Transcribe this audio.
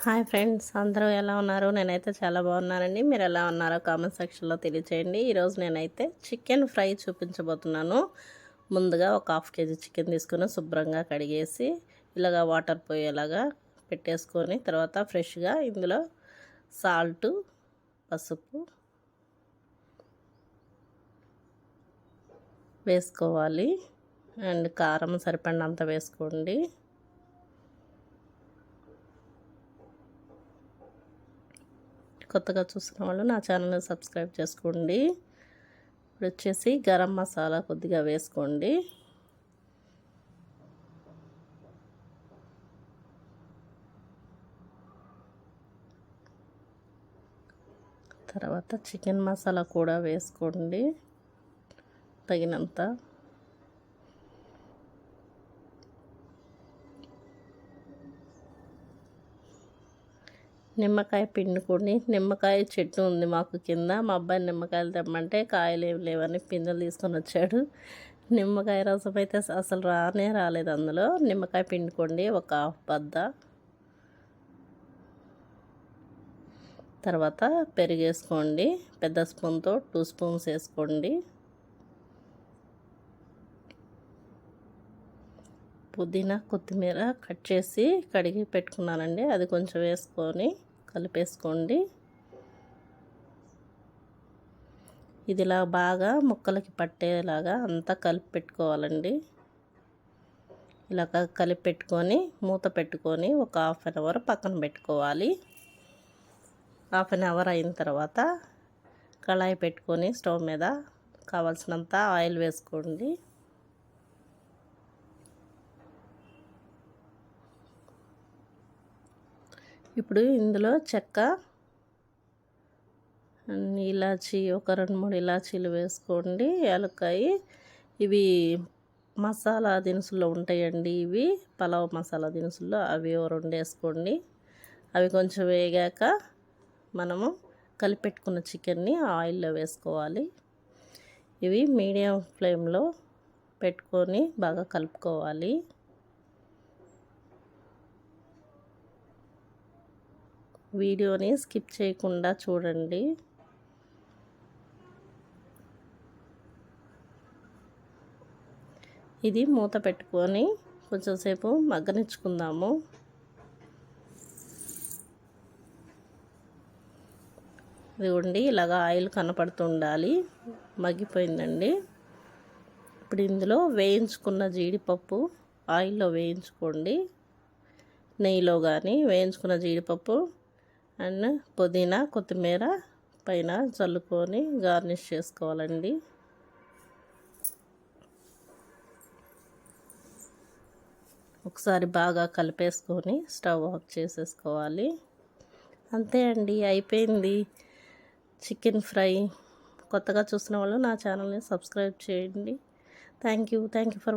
Hi friends, అందరూ ఎలా ఉన్నారు? నేనైతే చాలా బాగున్నానండి. మీరు ఎలా ఉన్నారో కామెంట్ సెక్షన్లో తెలియచేయండి. ఈరోజు నేనైతే చికెన్ ఫ్రై చూపించబోతున్నాను. ముందుగా ఒక హాఫ్ కేజీ చికెన్ తీసుకొని శుభ్రంగా కడిగేసి ఇలాగా వాటర్ పోయేలాగా పెట్టేసుకొని తర్వాత ఫ్రెష్గా ఇందులో సాల్టు, పసుపు వేసుకోవాలి. అండ్ కారం సరిపడినంత వేసుకోండి. కొత్తగా చూస్తున్న వాళ్ళు నా ఛానల్ని సబ్స్క్రైబ్ చేసుకోండి. ఇప్పుడు వచ్చేసి గరం మసాలా కొద్దిగా వేసుకోండి. తర్వాత చికెన్ మసాలా కూడా వేసుకోండి తగినంత. నిమ్మకాయ పిండుకొని, నిమ్మకాయ చెట్టు ఉంది మాకు కింద. మా అబ్బాయి నిమ్మకాయలు తెమ్మంటే కాయలు ఏమి లేవని పిందెలు తీసుకొని వచ్చాడు. నిమ్మకాయ రసం అయితే అసలు రాలేదు అందులో. నిమ్మకాయ పిండుకోండి ఒక హాఫ్ బద్ద. తర్వాత పెరిగేసుకోండి. పెద్ద స్పూన్తో 2 స్పూన్స్ వేసుకోండి. పుదీనా, కొత్తిమీర కట్ చేసి కడిగి పెట్టుకున్నానండి, అది కొంచెం వేసుకొని కలిపేసుకోండి. ఇదిలా బాగా ముక్కలకి పట్టేలాగా అంతా కలిపి పెట్టుకోవాలండి. ఇలా కలిపి పెట్టుకొని మూత పెట్టుకొని ఒక హాఫ్ అన్ అవర్ పక్కన పెట్టుకోవాలి. హాఫ్ అన్ అవర్ అయిన తర్వాత కళాయి పెట్టుకొని స్టవ్ మీద కావాల్సినంత ఆయిల్ వేసుకోండి. ఇప్పుడు ఇందులో చెక్క, ఇలాచి ఒక 2-3 ఇలాచీలు వేసుకోండి. యాలక్కాయ, ఇవి మసాలా దినుసుల్లో ఉంటాయండి. ఇవి పలావ్ మసాలా దినుసుల్లో అవి 2 వేసుకోండి. అవి కొంచెం వేగాక మనము కలిపెట్టుకున్న చికెన్ని ఆయిల్లో వేసుకోవాలి. ఇవి మీడియం ఫ్లేమ్లో పెట్టుకొని బాగా కలుపుకోవాలి. వీడియోని స్కిప్ చేయకుండా చూడండి. ఇది మూత పెట్టుకొని కొంచెంసేపు మగ్గనిచ్చుకుందాము. ఇదిగోండి, ఇలాగ ఆయిల్ కనపడుతుండాలి. మగ్గిపోయిందండి. ఇప్పుడు ఇందులో వేయించుకున్న జీడిపప్పు ఆయిల్లో వేయించుకోండి. నెయ్యిలో కానీ వేయించుకున్న జీడిపప్పు అండ్ పుదీనా, కొత్తిమీర పైన చల్లుకొని గార్నిష్ చేసుకోవాలండి. ఒకసారి బాగా కలిపేసుకొని స్టవ్ ఆఫ్ చేసేసుకోవాలి. అంతే అండి, అయిపోయింది చికెన్ ఫ్రై. కొత్తగా చూసిన వాళ్ళు నా ఛానల్ని సబ్స్క్రైబ్ చేయండి. Thank you for